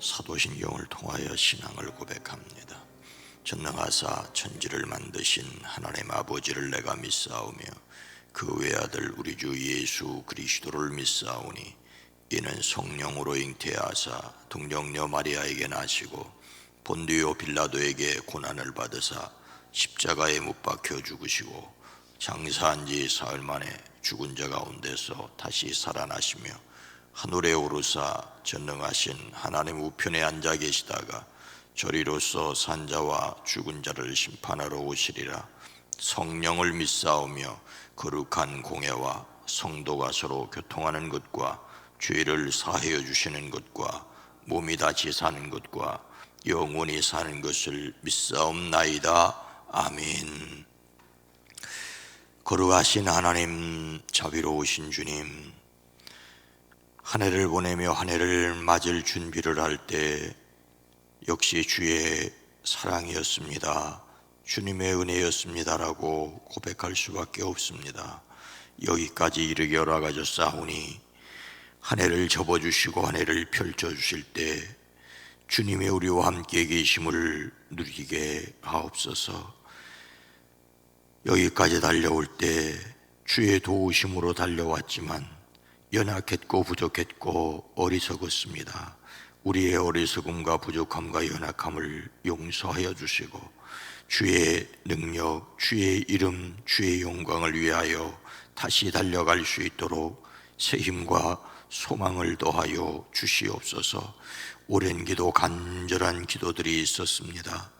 사도신경을 통하여 신앙을 고백합니다. 전능하사 천지를 만드신 하나님 아버지를 내가 믿사오며 그 외아들 우리 주 예수 그리스도를 믿사오니 이는 성령으로 잉태하사 동정녀 마리아에게 나시고 본디오 빌라도에게 고난을 받으사 십자가에 못 박혀 죽으시고 장사한 지 사흘 만에 죽은 자 가운데서 다시 살아나시며 하늘에 오르사 전능하신 하나님 우편에 앉아 계시다가 저리로서 산자와 죽은 자를 심판하러 오시리라. 성령을 믿사오며 거룩한 공예와 성도가 서로 교통하는 것과 죄를 사하여 주시는 것과 몸이 다시 사는 것과 영원히 사는 것을 믿사옵나이다. 아멘. 거룩하신 하나님, 자비로우신 주님, 한 해를 보내며 한 해를 맞을 준비를 할 때 역시 주의 사랑이었습니다, 주님의 은혜였습니다라고 고백할 수밖에 없습니다. 여기까지 이르게 허락하셨사오니 한 해를 접어주시고 한 해를 펼쳐주실 때 주님의 우리와 함께 계심을 누리게 하옵소서. 여기까지 달려올 때 주의 도우심으로 달려왔지만 연약했고 부족했고 어리석었습니다. 우리의 어리석음과 부족함과 연약함을 용서하여 주시고 주의 능력, 주의 이름, 주의 영광을 위하여 다시 달려갈 수 있도록 새 힘과 소망을 더하여 주시옵소서. 오랜 기도, 간절한 기도들이 있었습니다.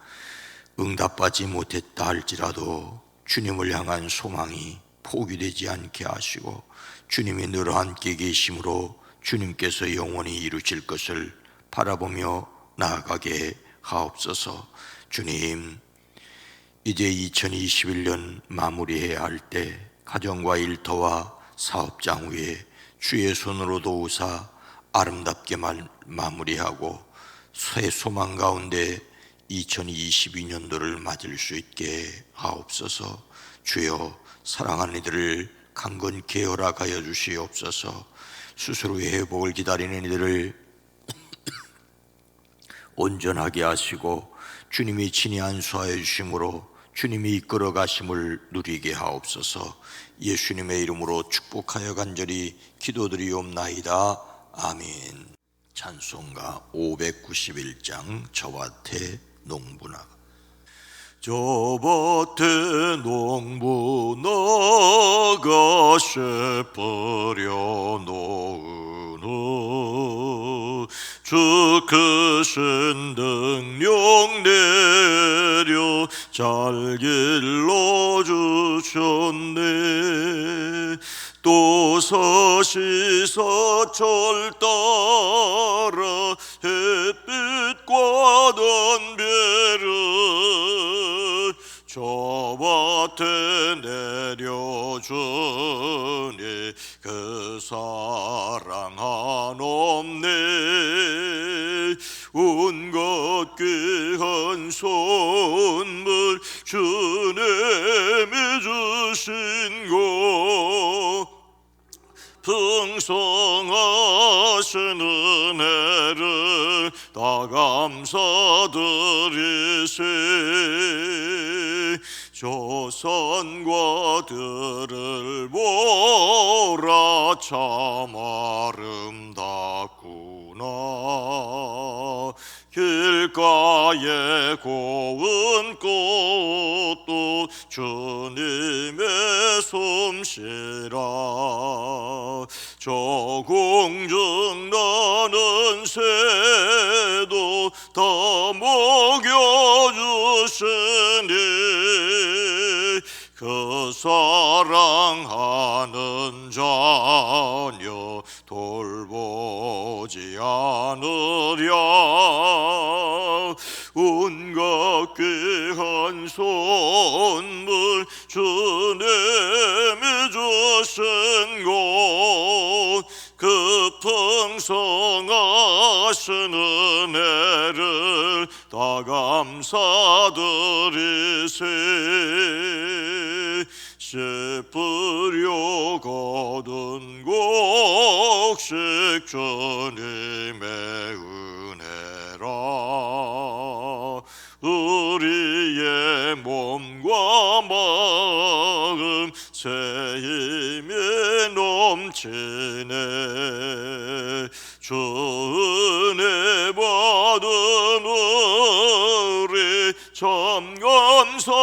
응답받지 못했다 할지라도 주님을 향한 소망이 포기되지 않게 하시고 주님이 늘 함께 계심으로 주님께서 영원히 이루실 것을 바라보며 나아가게 하옵소서. 주님, 이제 2021년 마무리해야 할 때 가정과 일터와 사업장 위에 주의 손으로 도우사 아름답게 마무리하고 새 소망 가운데 2022년도를 맞을 수 있게 하옵소서. 주여, 사랑하는 이들을 강건케 허락하여 주시옵소서. 수술 후의 회복을 기다리는 이들을 온전하게 하시고 주님이 친히 안수하여 주심으로 주님이 이끌어 가심을 누리게 하옵소서. 예수님의 이름으로 축복하여 간절히 기도드리옵나이다. 아멘. 찬송가 591장 저밭에 농부나. 저밭에 농부나가 쇠뿌려 놓으니 주 크신 능력 내려 잘 길러주셨네. 또 서시서철 따라 햇빛과 덤벼를 저밭에 내려주니 그 사랑 한없네. 온갖 귀한 선물 주님이 주신 것 풍성하신 은혜를 다 감사드리세. 조선과 들을 보라 참 아름답구나. 길가에 고운 꽃도 주님의 솜씨라. 저 공중 나는 새도 다 먹여주시니 그 사랑하는 자녀 돌보지 않으랴. 온갖 귀한 선물 주님이 주신 것 그 풍성하신 은혜를 다 감사드리세. 씨 뿌려 거둔 곡식 주님의 은혜 힘이 넘치네. 주 은혜 받은 우리 참 감사하면서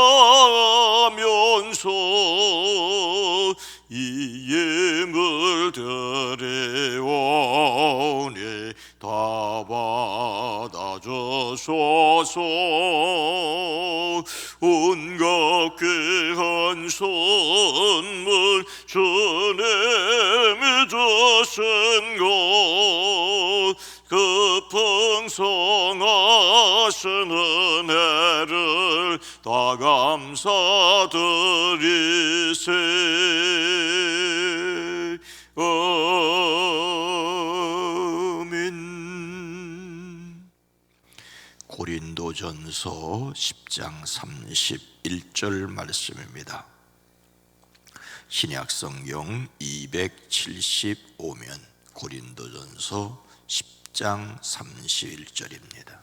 이 예물 드리오니 다 받아주소서. 온갖 귀한 선물 주님이 주신 것 그 풍성하신 은혜를 다 감사드리세. 아멘. 고린도전서 10장 31절 말씀입니다. 신약성경 275면 고린도전서 10장 31절입니다.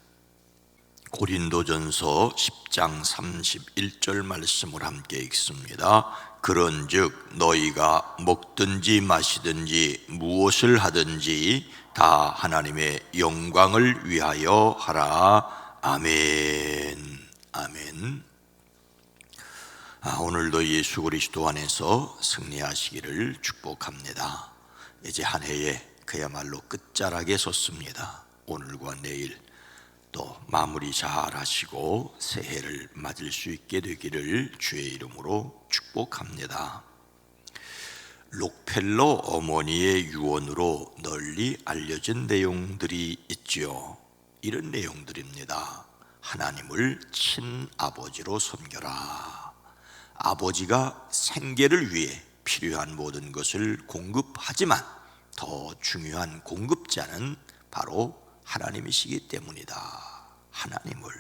고린도전서 10장 31절 말씀을 함께 읽습니다. 그런즉 너희가 먹든지 마시든지 무엇을 하든지 다 하나님의 영광을 위하여 하라. 아멘. 아멘. 오늘도 예수 그리스도 안에서 승리하시기를 축복합니다. 이제 한 해에 그야말로 끝자락에 섰습니다. 오늘과 내일 또 마무리 잘 하시고 새해를 맞을 수 있게 되기를 주의 이름으로 축복합니다. 록펠러 어머니의 유언으로 널리 알려진 내용들이 있지요. 이런 내용들입니다. 하나님을 친아버지로 섬겨라. 아버지가 생계를 위해 필요한 모든 것을 공급하지만 더 중요한 공급자는 바로 하나님이시기 때문이다. 하나님을,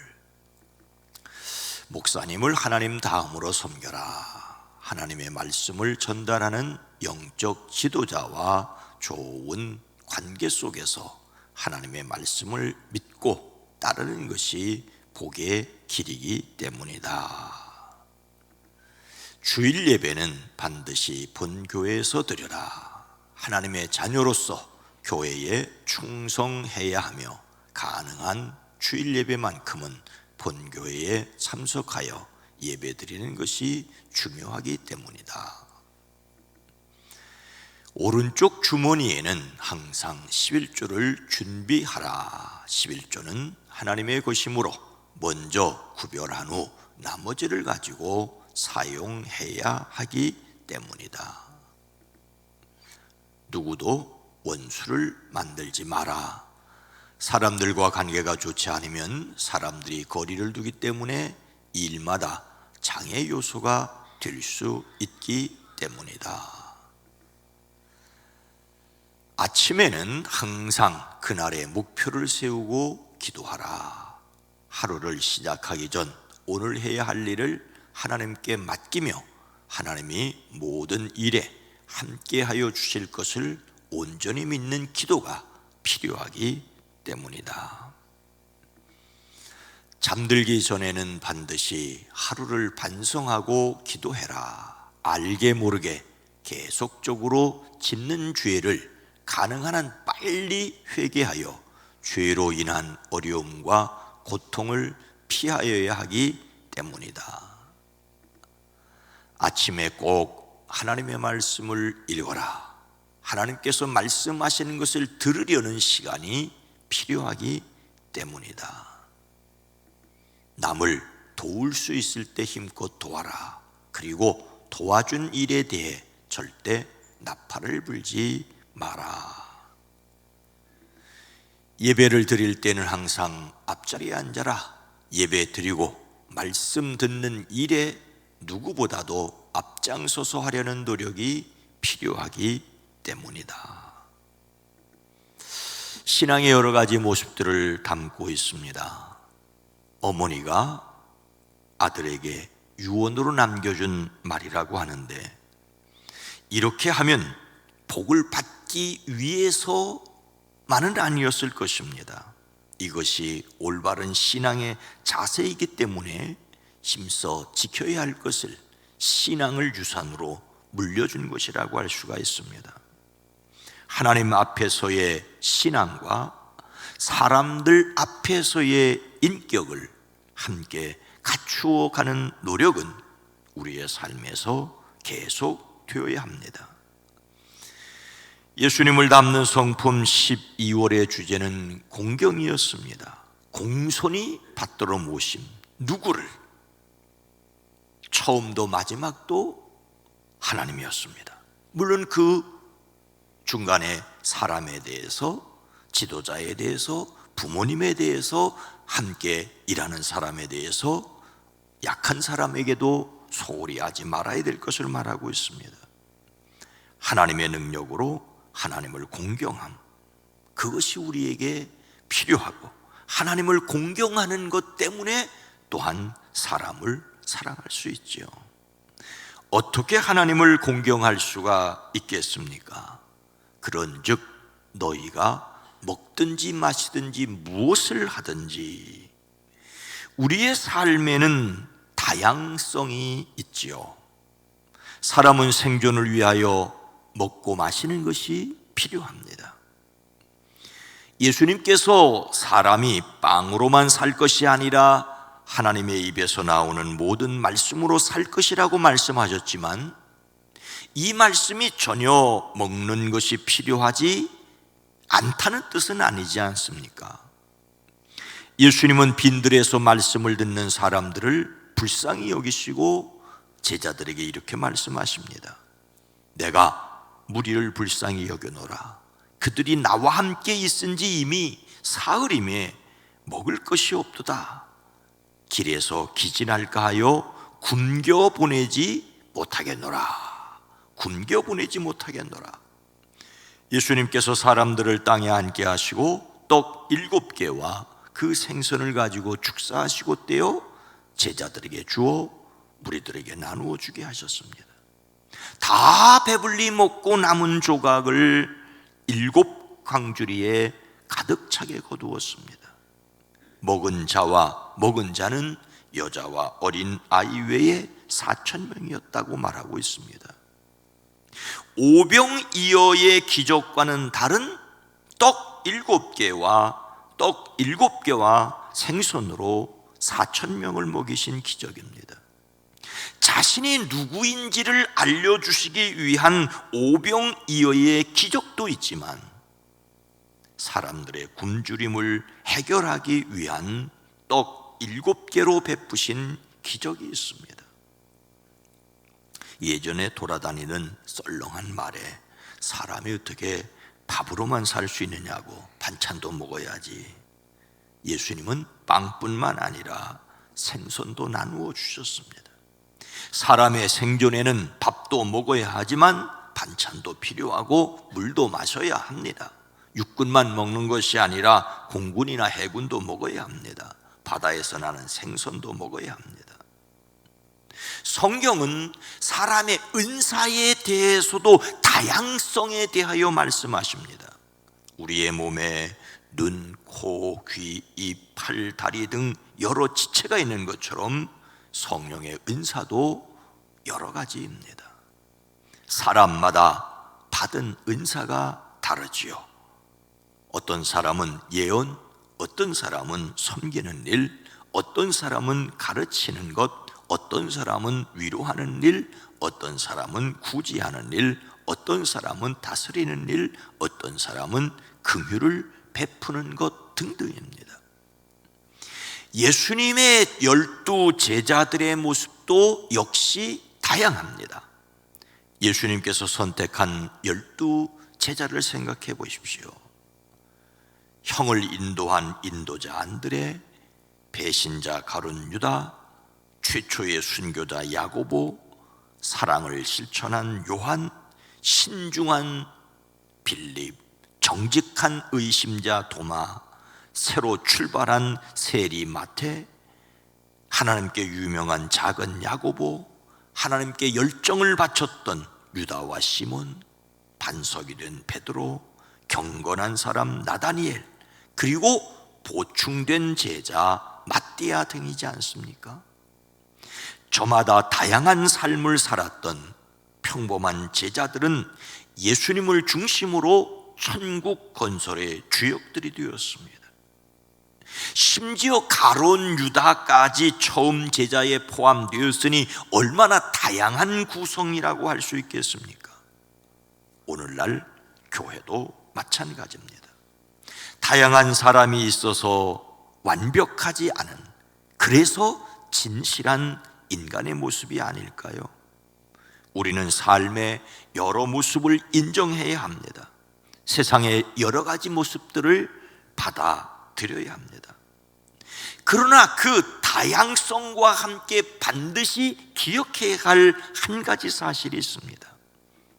목사님을 하나님 다음으로 섬겨라. 하나님의 말씀을 전달하는 영적 지도자와 좋은 관계 속에서 하나님의 말씀을 믿고 따르는 것이 복의 길이기 때문이다. 주일 예배는 반드시 본교회에서 드려라. 하나님의 자녀로서 교회에 충성해야 하며 가능한 주일 예배만큼은 본교회에 참석하여 예배 드리는 것이 중요하기 때문이다. 오른쪽 주머니에는 항상 11조를 준비하라. 11조는 하나님의 것이므로 먼저 구별한 후 나머지를 가지고 사용해야 하기 때문이다. 누구도 원수를 만들지 마라. 사람들과 관계가 좋지 않으면 사람들이 거리를 두기 때문에 일마다 장애 요소가 될 수 있기 때문이다. 아침에는 항상 그날의 목표를 세우고 기도하라. 하루를 시작하기 전 오늘 해야 할 일을 하나님께 맡기며 하나님이 모든 일에 함께하여 주실 것을 온전히 믿는 기도가 필요하기 때문이다. 잠들기 전에는 반드시 하루를 반성하고 기도해라. 알게 모르게 계속적으로 짓는 죄를 가능한 한 빨리 회개하여 죄로 인한 어려움과 고통을 피하여야 하기 때문이다. 아침에 꼭 하나님의 말씀을 읽어라. 하나님께서 말씀하시는 것을 들으려는 시간이 필요하기 때문이다. 남을 도울 수 있을 때 힘껏 도와라. 그리고 도와준 일에 대해 절대 나팔을 불지 마라. 예배를 드릴 때는 항상 앞자리에 앉아라. 예배 드리고 말씀 듣는 일에 누구보다도 앞장서서 하려는 노력이 필요하기 때문이다. 신앙의 여러 가지 모습들을 담고 있습니다. 어머니가 아들에게 유언으로 남겨준 말이라고 하는데, 이렇게 하면 복을 받기 위해서만은 아니었을 것입니다. 이것이 올바른 신앙의 자세이기 때문에 힘써 지켜야 할 것을 신앙을 유산으로 물려준 것이라고 할 수가 있습니다. 하나님 앞에서의 신앙과 사람들 앞에서의 인격을 함께 갖추어 가는 노력은 우리의 삶에서 계속 되어야 합니다. 예수님을 닮는 성품 12월의 주제는 공경이었습니다. 공손히 받들어 모심, 누구를? 처음도 마지막도 하나님이었습니다. 물론 그 중간에 사람에 대해서, 지도자에 대해서, 부모님에 대해서, 함께 일하는 사람에 대해서, 약한 사람에게도 소홀히 하지 말아야 될 것을 말하고 있습니다. 하나님의 능력으로 하나님을 공경함, 그것이 우리에게 필요하고, 하나님을 공경하는 것 때문에 또한 사람을 사랑할 수 있지요. 어떻게 하나님을 공경할 수가 있겠습니까? 그런즉 너희가 먹든지 마시든지 무엇을 하든지 우리의 삶에는 다양성이 있지요. 사람은 생존을 위하여 먹고 마시는 것이 필요합니다. 예수님께서 사람이 빵으로만 살 것이 아니라 하나님의 입에서 나오는 모든 말씀으로 살 것이라고 말씀하셨지만, 이 말씀이 전혀 먹는 것이 필요하지 않다는 뜻은 아니지 않습니까? 예수님은 빈들에서 말씀을 듣는 사람들을 불쌍히 여기시고 제자들에게 이렇게 말씀하십니다. 내가 무리를 불쌍히 여겨노라. 그들이 나와 함께 있은지 이미 사흘임에 먹을 것이 없도다. 길에서 기진할까 하여 굶겨 보내지 못하겠노라. 굶겨 보내지 못하겠노라. 예수님께서 사람들을 땅에 앉게 하시고 떡 7개와 그 생선을 가지고 축사하시고 떼어 제자들에게 주어 무리들에게 나누어 주게 하셨습니다. 다 배불리 먹고 남은 조각을 7광주리에 가득 차게 거두었습니다. 먹은 자는 여자와 어린 아이 외에 4,000명이었다고 말하고 있습니다. 오병이어의 기적과는 다른 떡 7개와 생선으로 4,000명을 먹이신 기적입니다. 자신이 누구인지를 알려주시기 위한 오병이어의 기적도 있지만, 사람들의 굶주림을 해결하기 위한 떡 7개로 베푸신 기적이 있습니다. 예전에 돌아다니는 썰렁한 말에 사람이 어떻게 밥으로만 살 수 있느냐고, 반찬도 먹어야지. 예수님은 빵뿐만 아니라 생선도 나누어 주셨습니다. 사람의 생존에는 밥도 먹어야 하지만 반찬도 필요하고 물도 마셔야 합니다. 육군만 먹는 것이 아니라 공군이나 해군도 먹어야 합니다. 바다에서 나는 생선도 먹어야 합니다. 성경은 사람의 은사에 대해서도 다양성에 대하여 말씀하십니다. 우리의 몸에 눈, 코, 귀, 입, 팔, 다리 등 여러 지체가 있는 것처럼 성령의 은사도 여러 가지입니다. 사람마다 받은 은사가 다르지요. 어떤 사람은 예언, 어떤 사람은 섬기는 일, 어떤 사람은 가르치는 것, 어떤 사람은 위로하는 일, 어떤 사람은 구제하는 일, 어떤 사람은 다스리는 일, 어떤 사람은 긍휼을 베푸는 것 등등입니다. 예수님의 12 제자들의 모습도 역시 다양합니다. 예수님께서 선택한 12 제자를 생각해 보십시오. 형을 인도한 인도자 안드레, 배신자 가룟 유다, 최초의 순교자 야고보, 사랑을 실천한 요한, 신중한 빌립, 정직한 의심자 도마, 새로 출발한 세리 마태, 하나님께 유명한 작은 야고보, 하나님께 열정을 바쳤던 유다와 시몬, 반석이 된 베드로, 경건한 사람 나다니엘, 그리고 보충된 제자 mattheia 등이지 않습니까? 저마다 다양한 삶을 살았던 평범한 제자들은 예수님을 중심으로 천국 건설의 주역들이 되었습니다. 심지어 가룟 유다까지 처음 제자에 포함되었으니 얼마나 다양한 구성이라고 할 수 있겠습니까? 오늘날 교회도 마찬가지입니다. 다양한 사람이 있어서 완벽하지 않은, 그래서 진실한 인간의 모습이 아닐까요? 우리는 삶의 여러 모습을 인정해야 합니다. 세상의 여러 가지 모습들을 받아들여야 합니다. 그러나 그 다양성과 함께 반드시 기억해야 할 한 가지 사실이 있습니다.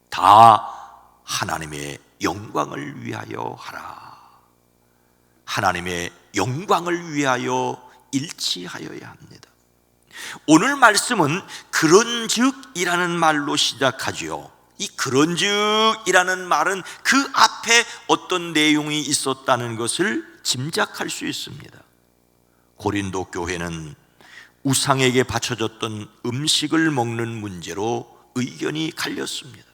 다 하나님의 영광을 위하여 하라. 하나님의 영광을 위하여 일치하여야 합니다. 오늘 말씀은 그런즉이라는 말로 시작하지요. 이 그런즉이라는 말은 그 앞에 어떤 내용이 있었다는 것을 짐작할 수 있습니다. 고린도 교회는 우상에게 바쳐졌던 음식을 먹는 문제로 의견이 갈렸습니다.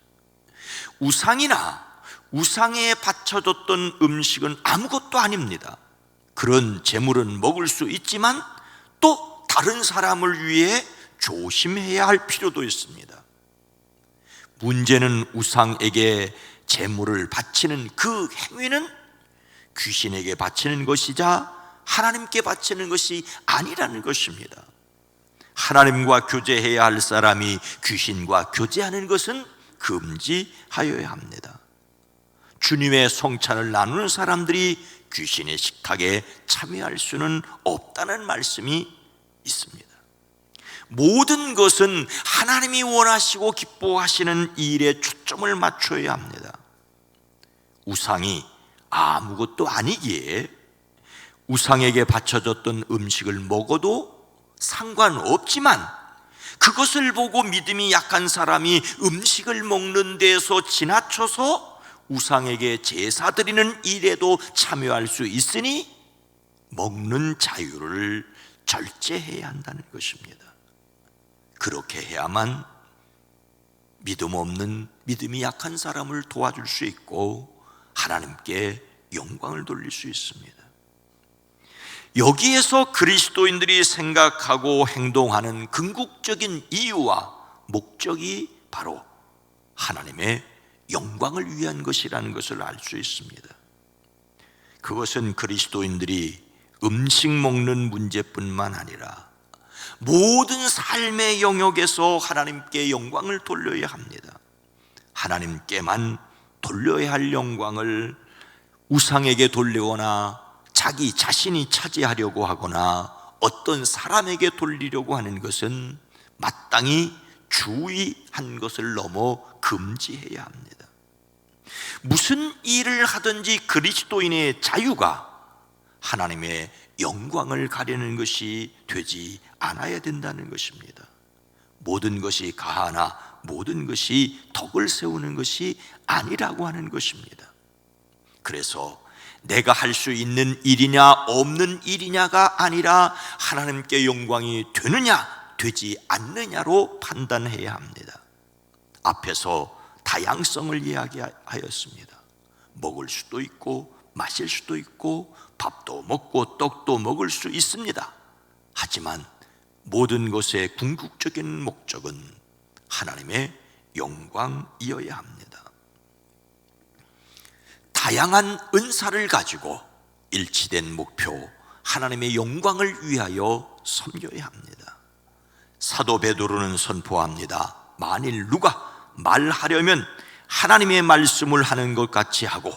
우상이나 우상에 바쳐졌던 음식은 아무것도 아닙니다. 그런 재물은 먹을 수 있지만 또 다른 사람을 위해 조심해야 할 필요도 있습니다. 문제는 우상에게 재물을 바치는 그 행위는 귀신에게 바치는 것이자 하나님께 바치는 것이 아니라는 것입니다. 하나님과 교제해야 할 사람이 귀신과 교제하는 것은 금지하여야 합니다. 주님의 성찬을 나누는 사람들이 귀신의 식탁에 참여할 수는 없다는 말씀이 있습니다. 모든 것은 하나님이 원하시고 기뻐하시는 일에 초점을 맞춰야 합니다. 우상이 아무것도 아니기에 우상에게 바쳐졌던 음식을 먹어도 상관없지만 그것을 보고 믿음이 약한 사람이 음식을 먹는 데서 지나쳐서 우상에게 제사 드리는 일에도 참여할 수 있으니 먹는 자유를 절제해야 한다는 것입니다. 그렇게 해야만 믿음이 약한 사람을 도와줄 수 있고 하나님께 영광을 돌릴 수 있습니다. 여기에서 그리스도인들이 생각하고 행동하는 궁극적인 이유와 목적이 바로 하나님의 영광을 위한 것이라는 것을 알 수 있습니다. 그것은 그리스도인들이 음식 먹는 문제뿐만 아니라 모든 삶의 영역에서 하나님께 영광을 돌려야 합니다. 하나님께만 돌려야 할 영광을 우상에게 돌리거나 자기 자신이 차지하려고 하거나 어떤 사람에게 돌리려고 하는 것은 마땅히 주의한 것을 넘어 금지해야 합니다. 무슨 일을 하든지 그리스도인의 자유가 하나님의 영광을 가리는 것이 되지 않아야 된다는 것입니다. 모든 것이 가하나 모든 것이 덕을 세우는 것이 아니라고 하는 것입니다. 그래서 내가 할 수 있는 일이냐 없는 일이냐가 아니라 하나님께 영광이 되느냐 되지 않느냐로 판단해야 합니다. 앞에서 다양성을 이야기하였습니다. 먹을 수도 있고 마실 수도 있고 밥도 먹고 떡도 먹을 수 있습니다. 하지만 모든 것의 궁극적인 목적은 하나님의 영광이어야 합니다. 다양한 은사를 가지고 일치된 목표 하나님의 영광을 위하여 섬겨야 합니다. 사도 베드로는 선포합니다. 만일 누가 말하려면 하나님의 말씀을 하는 것 같이 하고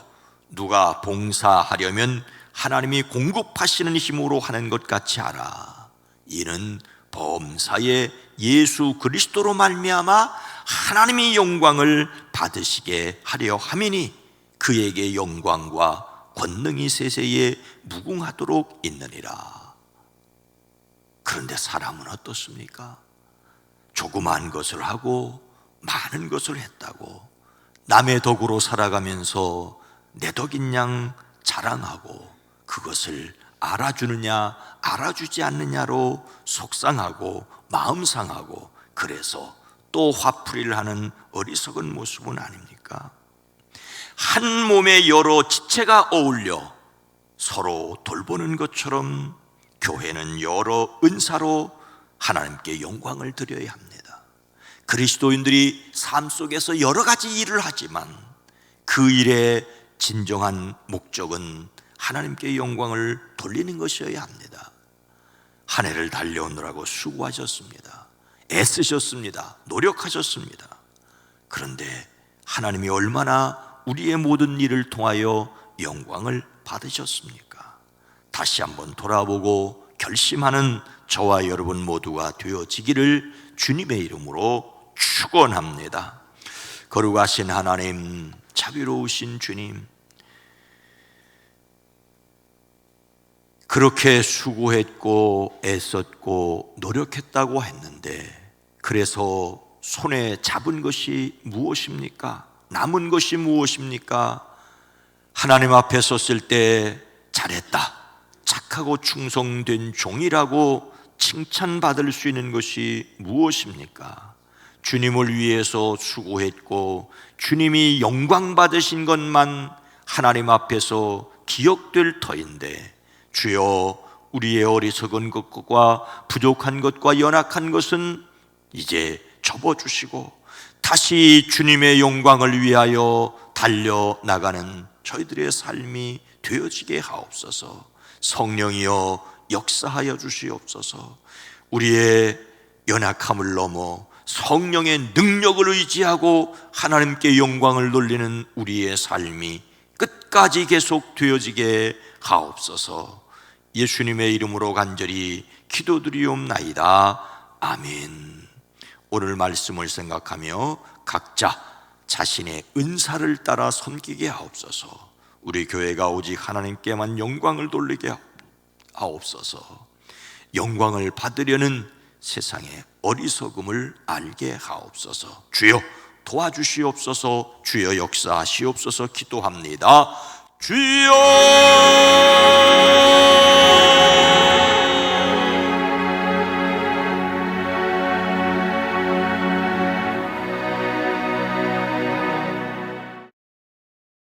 누가 봉사하려면 하나님이 공급하시는 힘으로 하는 것 같이 하라. 이는 범사에 예수 그리스도로 말미암아 하나님의 영광을 받으시게 하려 함이니 그에게 영광과 권능이 세세에 무궁하도록 있느니라. 그런데 사람은 어떻습니까? 조그마한 것을 하고 많은 것을 했다고 남의 덕으로 살아가면서 내 덕인 양 자랑하고 그것을 알아주느냐 알아주지 않느냐로 속상하고 마음 상하고 그래서 또 화풀이를 하는 어리석은 모습은 아닙니까? 한 몸의 여러 지체가 어울려 서로 돌보는 것처럼 교회는 여러 은사로 하나님께 영광을 드려야 합니다. 그리스도인들이 삶 속에서 여러 가지 일을 하지만 그 일의 진정한 목적은 하나님께 영광을 돌리는 것이어야 합니다. 한 해를 달려오느라고 수고하셨습니다. 애쓰셨습니다. 노력하셨습니다. 그런데 하나님이 얼마나 우리의 모든 일을 통하여 영광을 받으셨습니까? 다시 한번 돌아보고 결심하는 저와 여러분 모두가 되어지기를 주님의 이름으로 축원합니다. 거룩하신 하나님, 자비로우신 주님, 그렇게 수고했고 애썼고 노력했다고 했는데, 그래서 손에 잡은 것이 무엇입니까? 남은 것이 무엇입니까? 하나님 앞에 섰을 때 잘했다, 착하고 충성된 종이라고 칭찬받을 수 있는 것이 무엇입니까? 주님을 위해서 수고했고 주님이 영광 받으신 것만 하나님 앞에서 기억될 터인데, 주여, 우리의 어리석은 것과 부족한 것과 연약한 것은 이제 접어주시고 다시 주님의 영광을 위하여 달려나가는 저희들의 삶이 되어지게 하옵소서. 성령이여 역사하여 주시옵소서. 우리의 연약함을 넘어 성령의 능력을 의지하고 하나님께 영광을 돌리는 우리의 삶이 끝까지 계속 되어지게 하옵소서. 예수님의 이름으로 간절히 기도드리옵나이다. 아멘. 오늘 말씀을 생각하며 각자 자신의 은사를 따라 섬기게 하옵소서. 우리 교회가 오직 하나님께만 영광을 돌리게 하옵소서. 영광을 받으려는 세상의 어리석음을 알게 하옵소서. 주여 도와주시옵소서. 주여 역사하시옵소서. 기도합니다. 주여